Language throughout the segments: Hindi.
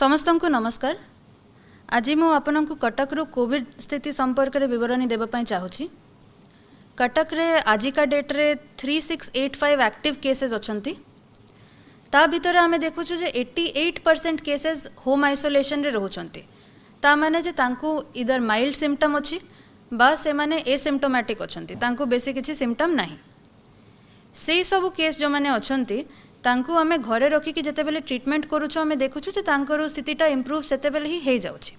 समस्त को नमस्कार। आज मु आपन को कटक रो कोविड स्थिति संपर्क में विवरणी देवाई चाहूँगी। कटक रे आजिका डेट रे 3685 एक्टिव केसेस अच्छी। ता भितर आमे देखुछु जे 88% केसेस होम आइसोलेशन रे रहउछंती। ता माने जे तांको इधर माइल्ड सिम्पटम अच्छी बा से माने एसिम्प्टोमैटिक अच्छंती, तांको बेसी किछि सिम्पटम नाही। से सब केस जो माने अच्छंती तांको आमे घरे रखिकी जेतेबेले ट्रीटमेंट करूछु आमे देखुछु जे तांकर स्थितिटा इम्प्रूव सेतेबेले ही हे जाउछि।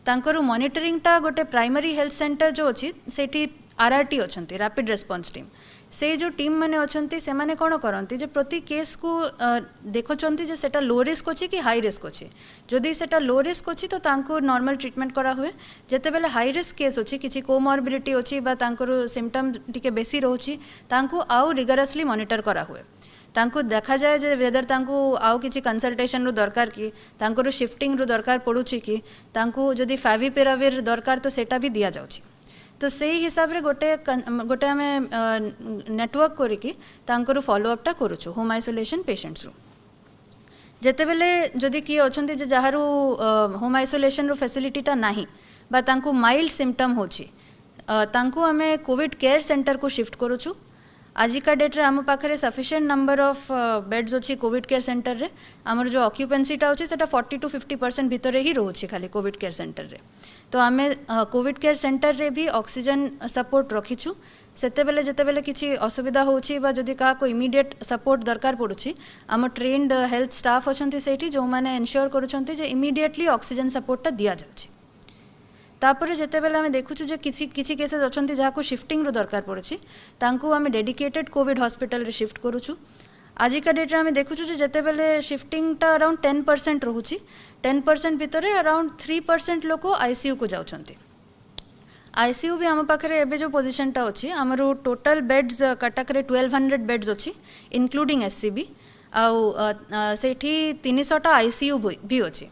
तांकर मॉनिटरिंगटा गोटे प्राइमरी हेल्थ सेंटर जो अछि सेठी आरआरटी अच्छंती, रैपिड रेस्पॉन्स टीम। से जो टीम माने अच्छंती से माने कोन करंती जे प्रति केस को देखुचंती जे सेटा लो रिस्क अछि कि हाई रिस्क अछि। जदि सेटा लो रिस्क अछि तो तांको नॉर्मल ट्रीटमेंट करा हुए। जेतेबेले हाई रिस्क केस अछि, किछि कोमॉर्बिडिटी अछि बा तांकर सिम्पटम टिके बेसी रहउछि, तांको आउ रिगरसली मॉनिटर करा हुए। तांको देखा जाए जे वेदर तांको आउ किछि कंसल्टेशन रो दरकार कि तांको शिफ्टिंग रो दरकार पड़ुछि कि तांको जदि फाविपिराविर दरकार तो सेटा भी दिया जाउछि। तो से हिसाब रे गोटे आमे नेटवर्क करिकी तांको फॉलोअपटा करूछु होम आइसोलेशन पेशेंट्स रो। जेतेबेले जदि किए अछंती जे जहारू होम आइसोलेशन रो फैसिलिटीटा नाही बा तांको माइल्ड सिम्पटम होछि, तांको आमे कोविड केयर सेंटर को शिफ्ट करूछु। आजिका डेट रे आम पाखरे सफिशिएंट नंबर ऑफ बेड्स अच्छी कोविड केयर सेंटर रे। आमर जो ऑक्यूपेंसीटा अच्छी सेटा 40 to 50% भितर ही रोचे खाली कोविड केयर सेंटर रे। तो आमे कोविड केयर सेंटर रे भी ऑक्सीजन सपोर्ट रखीछु। सेतेबेले जेतेबेले किछि असुविधा होछि बा जदि का को इमीडिएट सपोर्ट दरकार पड़ुछि, आम ट्रेन्ड हेल्थ स्टाफ अछंती सेठी जो माने एन्श्योर करूछंती जे इमीडिएटली ऑक्सीजन सपोर्टटा दिया जाउछि। तापर जेतेबेले आमे देखुछु जे किछि केसेस अछंती जाको शिफ्टिंग रो दरकार पड़ुछि, तांको आमे डेडिकेटेड कोविड हॉस्पिटल रे शिफ्ट करूछु। आजिका डेट रे आमे देखुछु जे जेतेबेले शिफ्टिंगटा अराउंड 10% रहुछि, 10% भितरे अराउंड 3% लोक आईसीयू को जाउछंती। आईसीयू भी आम पाखरे एबे जो पोजिशनटा अछि, हमरो टोटल बेड्स कटक रे 1200 बेड्स अछि इंक्लूडिंग एससीबी। आउ सेठी 300टा आईसीयू भी अछि।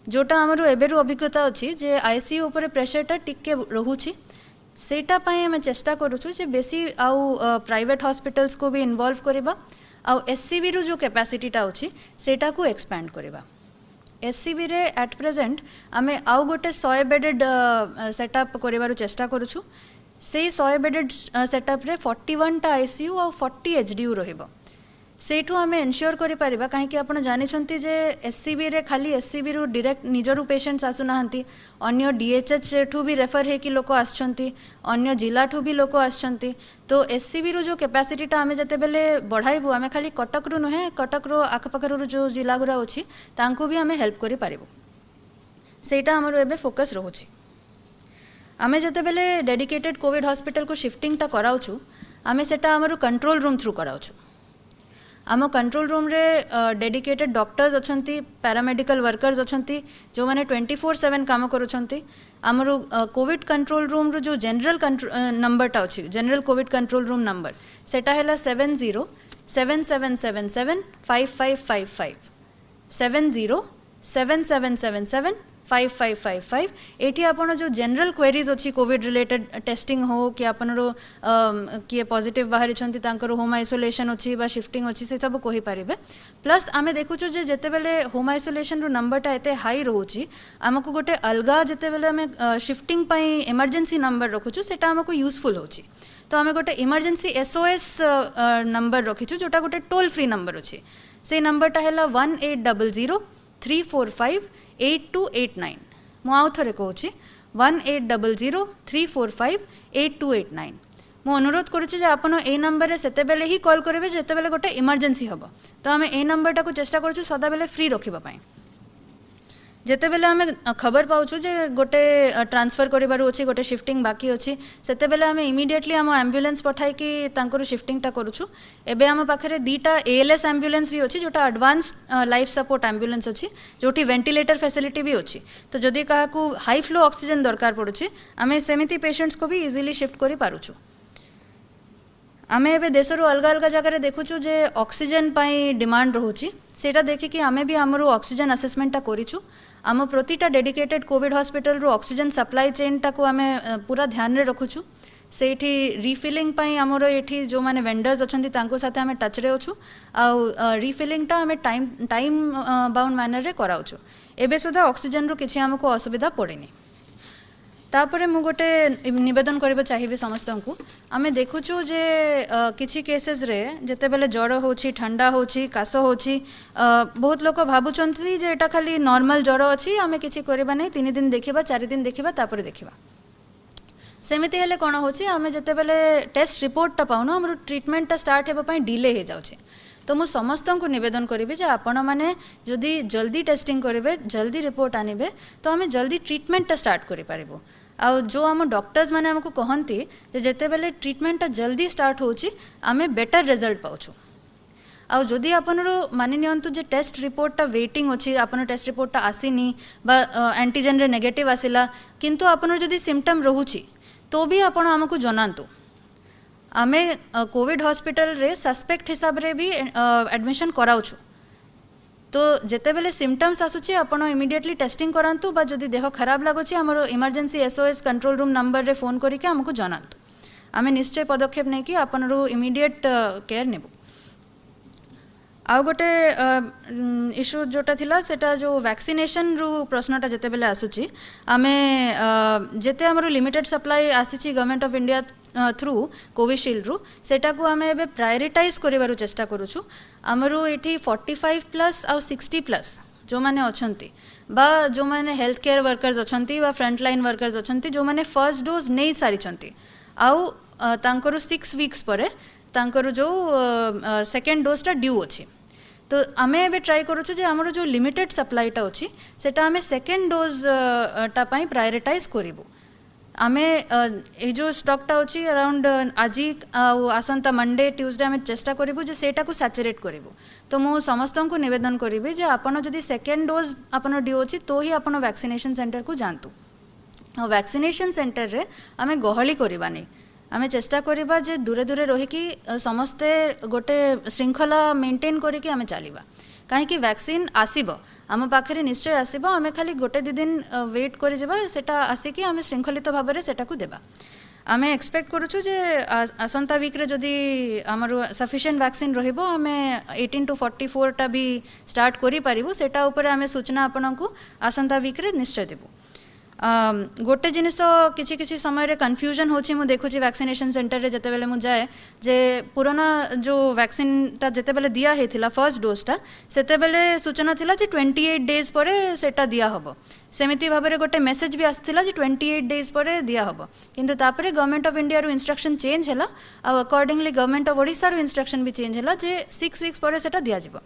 जोटा आमर एबेरु अभिज्ञता अच्छी जे आईसीयू उपर प्रेशरटा टिके रोचे। सेटा पाई आम चेष्टा करूछु जे बेसी आउ प्राइवेट हॉस्पिटल्स को भी इन्वॉल्व करबा। आउ एससीबी रो जो कैपेसिटीटा अच्छी सेटा को एक्सपैंड करबा। एससीबी रे एट प्रेजेंट आमे आउ गोटे 100 बेडेड सेटअप करबार चेष्टा करूछु। से 100 बेडेड सेटअप रे 41टा आईसीयू आउ 40 एचडीयू रहिबो। सेठू आम एन्श्योर करिपारिबा काहेकि आपण जानिछंती जे एससीबी रे खाली एससीबी रू डायरेक्ट निजरू पेशेंट्स आसुनाहांती, अन्य डीएचएच ठू भी रेफर हे कि लोक आछंती, अन्य जिला ठू भी लोक आछंती। तो एससीबी रू जो कैपेसिटीटा आमे जतेबेले बढ़ाइबु, आमे खाली कटक रू नुहे कटक रो आखपाखर जो जिला गुरा अछि तांको भी आमे हेल्प करि पारिबु। सेटा हमर एबे फोकस रहुछि। आमे जतेबेले डेडिकेटेड कोविड हॉस्पिटल को शिफ्टिंगटा कराउछु, आमे सेटा हमर कंट्रोल रूम थ्रू कराउछु। आम कंट्रोल रूम रे डेडिकेटेड डॉक्टर्स अछंती, पैरामेडिकल वर्कर्स अछंती जो माने 24/7 काम करूछंती। आमर कोविड कंट्रोल रूम रो जो जनरल नंबरटा अछि, general Covid control room number सेटा हैला 7077775555 7077775555। एठी आपण जो जनरल क्वेरीज अछि कोविड रिलेटेड टेस्टिंग हो कि आपनरो किए पॉजिटिव बाहरी छंती तांकर होम आइसोलेशन अछि बा शिफ्टिंग अछि से सब कहि पारिबे। प्लस आमे देखुछु जे जेतेबेले होम आइसोलेशन रो नंबरटा एते हाई रहउछि, हमको गोटे अलगा जेतेबेले आमे शिफ्टिंग पई इमरजेंसी नंबर रखुछु सेटा हमको यूजफुल होछि। तो आमे गोटे इमरजेंसी एसओएस नंबर रखिछु जोटा गोटे टोल फ्री नंबर अछि। से नंबरटा हैला 180034582889। मु आउ थरे कहूछि 180034582889। मु अनुरोध करुछि जे आपण ए नंबर रे सेतेबेले ही कॉल करिवे जेतेबेले गोटे इमरजेंसी हबो। तो आमे ए नंबरटा को चेष्टा करूछु सदा बेले फ्री रखिबा पई। जेतेबेले आमे खबर पाउछु जे गोटे ट्रांसफर करिबार अछि, गोटे शिफ्टिंग बाकी अछि, सेतेबेले आमे इमीडिएटली आम एम्बुलेंस पठाई कि तांकर शिफ्टिंगटा करूछु। एबे आम पाखरे 2टा एएलएस एम्बुलेंस भी अछि जोटा एडवांस लाइफ सपोर्ट एम्बुलेंस अछि, जोटी वेंटिलेटर फैसिलिटी भी अछि। तो जदि काहाकू हाई फ्लो ऑक्सीजन दरकार पड़ुछि, आमे सेमिति पेशेंट्स को भी इजीली शिफ्ट करि पारुछु। आमे एबे देशरो अलगा अलगा जगह रे देखुछु जे ऑक्सीजन पाई डिमांड रहउछि। सेटा देखि कि आमे भी हमरो ऑक्सीजन असेसमेंटटा करिछु। आम प्रतिटा डेडिकेटेड कोविड हॉस्पिटल रो ऑक्सीजन सप्लाई चेन टा को आमे पूरा ध्यान रे रखुछु। सेठी रिफिलिंग पाई आमर एठी जो माने वेंडर्स अछंती तांको साथे आमे टच रे अछु आ रिफिलिंग टा आमे टाइम बाउंड मैनर रे कराउछु एबे सुधा ऑक्सीजन रो किछि हमको असुविधा पड़ेनी तापरे मु गोटे निवेदन करबा चाहिबे समस्त को आमे देखुछु जे किछि केसेस रे जते बेले ज्वर होछि ठंडा होछि कास होछि बहुत लोक भाबुचंती जे एटा खाली नॉर्मल ज्वर अछि आमे किछि करबा नै 3 दिन देखिबा 4 दिन देखिबा तापरे देखिबा सेमिति हेले कोन होछि आमे जते बेले टेस्ट रिपोर्ट ता पाउनो हमर ट्रीटमेंट ता स्टार्ट हेबा पई डिले हे जाउछि तो मु समस्त को निवेदन करी जे आपण मैंने जदि जल्दी टेस्टिंग करेंगे जल्दी रिपोर्ट आनिबे तो आम जल्दी ट्रीटमेंट स्टार्ट करें आ जो आम डॉक्टर्स मैंने आमको कहती जे जेते बेले ट्रीटमेंट जल्दी स्टार्ट होची आमे बेटर रिजल्ट पाउछु आ जदि आपण मानि नियंतु जे टेस्ट रिपोर्ट वेटिंग अच्छी आपन टेस्ट रिपोर्ट आसीनी बा एंटीजन रे नेगेटिव आसिला किंतु आपण जदि सिम्पटम रहुची तो भी आपण आमको जनांतु आमे कोविड हॉस्पिटल रे सस्पेक्ट हिसाब रे भी एडमिशन कराउछु तो जेते बेले सिम्पटम्स आसुची आपण इमिडिएटली टेस्टिंग करांतु बा जदि देह खराब लागुची हमर emergency SOS control room number रे फोन करिके हमको जनांतु आमे निश्चय पदक्षेप नै कि आपण इमिडिएट केयर नेबु आउ गोटे इश्यू जोटा थिला सेटा जो वैक्सीनेशन रु प्रश्नटा जेते बेले आसुची आमे जेते हमर लिमिटेड सप्लाई आसीची government of India through Covishield रु सेटा को आमे एबे प्रायोरिटाइज करिवारु चेष्टा करूछु हमरो एठी 45+ आ 60+ जो माने अछंती बा जो माने हेल्थ केयर वर्कर्स अछंती बा फ्रंट लाइन वर्कर्स अछंती जो माने फर्स्ट डोज नै सारी छंती आउ तांकरो 6 वीक्स परे तांकरो जो सेकंड डोज टा ड्यू अछि तो आमे एबे ट्राई करूछु जे हमरो जो लिमिटेड सप्लाईटा अछि सेटा आमे सेकंड डोज टा पई प्रायोरिटाइज करिवु आमे ए जो स्टॉकटा अछि अराउंड आजी आसंता मंडे ट्यूसडे आमे चेष्टा करिवु जे सेटा को सैचुरेट करिवु तो मो समस्त को निवेदन करिवि जे आपण जदि सेकंड डोज आपण ड्यू अछि तो ही आपण वैक्सीनेशन सेंटर को जानतु वैक्सीनेशन सेंटर रे आमे गहली करिबा नै आमे चेष्टा करिबा जे दूरे दूरे रही कि समस्ते गोटे श्रृंखला मेंटेन करिके आमे चलिबा काहे कि वैक्सीन आसीबो आम पाखे निश्चय आसीबो आमे खाली गोटे 2 दिन वेट करि जेबा सेटा आसीकी आमे श्रृंखलित भाव में सेटा को देबा आमे एक्सपेक्ट करूछु जे आसंता वीक रे जदि हमर सफिशिएंट वैक्सीन रहिबो आमे 18 to 44 टा भी स्टार्ट करि पारिबो सेटा ऊपर आमे सूचना आपनकु आसंता वीक रे निश्चय देबो गोटे जिनिस किछि किछि समय रे कन्फ्यूजन होछि मु देखुछि वैक्सीनेशन सेंटर रे जते बेले मु जाए जे पुराना जो वैक्सीन ता जते बेले दिया हेथिला फर्स्ट डोज ता सेते बेले सूचना थिला जे 28 डेज परे सेटा दिया हबो सेमिति भाबरे गोटे मेसेज भी आस्थिला जे 28 डेज परे दिया हबो किंतु तापरे गवर्नमेंट ऑफ इंडिया रो इंस्ट्रक्शन चेंज हैला आ अकॉर्डिंगली गवर्नमेंट ऑफ ओडिसा रो इंस्ट्रक्शन भी चेंज हैला जे 6 वीक्स परे सेटा दिया जिवो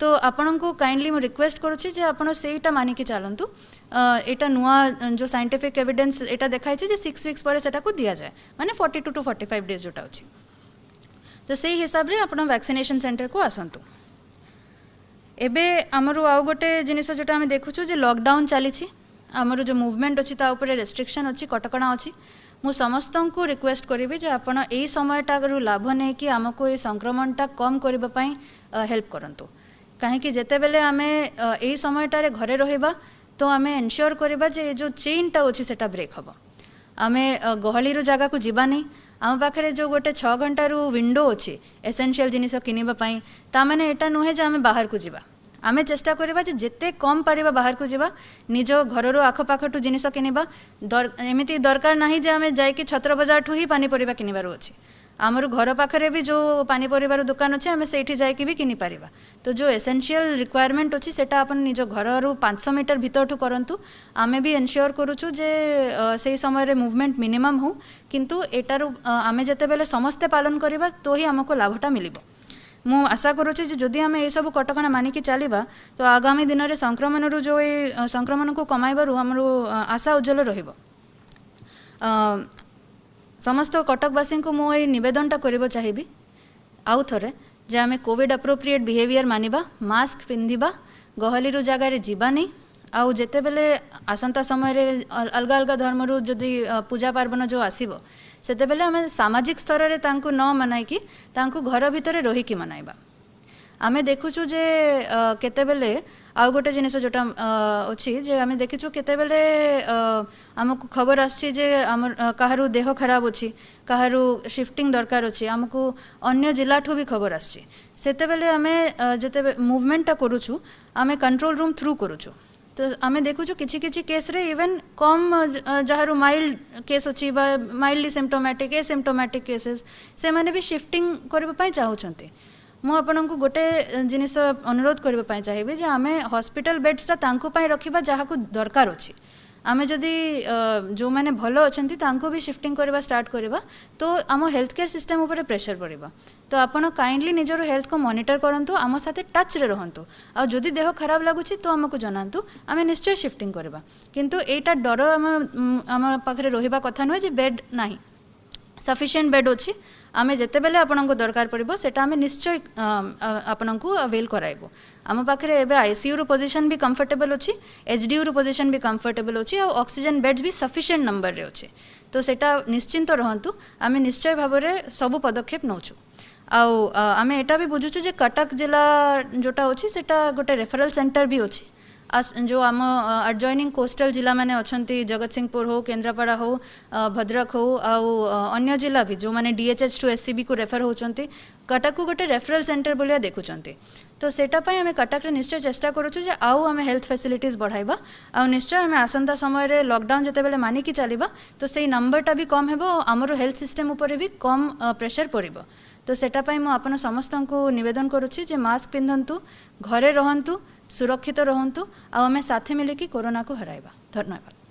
तो आपण को काइंडली मु रिक्वेस्ट करूछि जे आपण सेटा मानि के चलंतु एटा नुआ जो साइंटिफिक एविडेंस एटा देखाइ छै जे 6 वीक्स परे सेटा को दिया जाय माने 42 to 45 डेज जोटा अछि तो सेही हिसाब रे आपण वैक्सीनेशन सेंटर को आसंतु एबे हमरो आउ गोटे जिनिस जोटा हम देखुछु जे लॉकडाउन चली छी हमरो जो मूवमेंट अछि ता ऊपर रेस्ट्रिक्शन अछि कटकणा अछि मु समस्त को रिक्वेस्ट करिबे जे आपण एई समयटा रू लाभ नै कि हमको ए संक्रमणटा कम करबा पई हेल्प करंतु काहे कि जेते बेले आमे एई समयटारे घरे रहिबा तो आमे एन्श्योर करबा जे जो चेनटा अछि सेटा ब्रेक हबो आमे गहली रो जगह को जीवा नै आम पाखरे जो गोटे 6 घंटा रू विंडो अछि एसेंशियल जिनिस किनिबा पई ता माने एटा नुहे जे आमे बाहर को जीवा आमे चेष्टा करबा जे जेते कम पारिबा बाहर को जीवा निजो घर रो आख पाखटू जिनिस किनिबा एमिति दरकार नाही जे आमे जाय कि छत्र बाजार ठू ही पानी परिबा किनिबार अछि आमर घर पाखरे भी जो पानी परिबार दुकान अच्छे आम से जाकि भी किनी पारिबा तो जो एसेंशियल रिक्वायरमेंट अच्छी सेटा अपन निज घर रू 500 मीटर भीतर ठू करंतु आमे भी एनश्योर करूछु जे से समय रे मूवमेंट मिनिमम हो किंतु एटारू आमे जते बेले समस्ते पालन करिबा तो ही हमको लाभटा मिलिबो मु आशा करूछि जे जदि आमे ए सब कटकणा मानिकी चलिबा तो आगामी दिन रे संक्रमण रू जो ए संक्रमण को कमाइबारू हमरो आशा उज्जवल रहिबो समस्त कटकवासी को मो नवेदनटा करबो चाहिबी आउ थरे जे आमे कोविड अप्रोप्रिएट बिहेवियर मानिबा मास्क पिंधिबा गहली रो जगह रे जीवा नहीं आउ जेते बेले आसंता समय रे अलग अलग धर्म रो जदि पूजा पार्वण जो आसीबो सेते बेले आमे सामाजिक स्तर रे तांको न मनाई कि तांको घर भितरे रही कि मनाइबा आमे देखुछु जे केते बेले आउ गोटे जिनिस जोटा अच्छी जे आम देखीचु केतेबेले आमको खबर आछि जे आम काहारू देह खराब अच्छी काहारू शिफ्टिंग दरकार अच्छी आमको अन्य जिला ठू भी खबर आछि सेतेबेले आमे जेते मूवमेंटा करूछु आमे कंट्रोल रूम थ्रू करूछु तो आमे देखुछु किछि किछि केस रे इवन कम जहारू माइल्ड केस अच्छी माइल्डली सिम्पटोमेटिक एसिम्पटोमेटिक केसेस से माने भी शिफ्टिंग करबा पई चाहउछंती मु आपनकु गोटे जिनिस अनुरोध करबा पई चाहिबे जे आमे हॉस्पिटल बेड्सटा तांको पई रखिबा जहाकू दरकार अछि आमे जदि जो माने भलो अछंती तांको भी शिफ्टिंग करबा स्टार्ट करबा तो आम हेल्थ केयर सिस्टम ऊपर प्रेशर पड़िबा तो आपण काइंडली निजर हेल्थ को मॉनिटर करंतु आम साथे टच रे रहंतु आ जदि देह खराब लागुची तो हमको जनांतु आमे निश्चय शिफ्टिंग करबा किंतु एटा डर आम पाखरे रहिबा कथा न जे बेड नाही सफिशिएंट बेड अछि आमे जेते बेले आपनको दरकार पड़िबो सेटा आमे निश्चय आपनको अवेल कराइबो आम पाखरे एबे आईसीयू रो पोजीशन भी कंफर्टेबल अछि एचडीयू रो पोजीशन भी कंफर्टेबल अछि और ऑक्सीजन बेड्स भी सफिशिएंट नंबर रे अछि तो सेटा निश्चिंत रहंतु आमे निश्चय भाबरे सब पदक्षेप नउछु आउ आमे एटा भी बुझुछु जे कटक जिला जोटा अछि सेटा गोटे रेफरल सेंटर भी अछि जो आम एडजॉइनिंग कोस्टल जिला माने अछंती जगत सिंहपुर हो केन्द्रापड़ा हो भद्रक हो आउ अन्य जिला भी जो माने डीएचएच टू एससीबी को रेफर होचंती कटक को गोटे रेफरल सेंटर बोलिया देखुचंती तो सेटा पई आमे कटक रे निश्चय चेष्टा करूछु जे आउ आमे हेल्थ फैसिलिटीज बढ़ाइबा आउ निश्चय आमे आसंता समय रे लॉकडाउन जते बेले मानी की चलीबा तो सेही नंबरटा भी कम हेबो हमरो हेल्थ सिस्टम ऊपर भी कम प्रेशर पड़िबो तो सेटा पई मु आपन समस्त को निवेदन करूछि जे मास्क पिंधंतु घरे रहंतु सुरक्षित रहंतु आ आमे साथे मिले कि कोरोना को हराइबा धन्यवाद।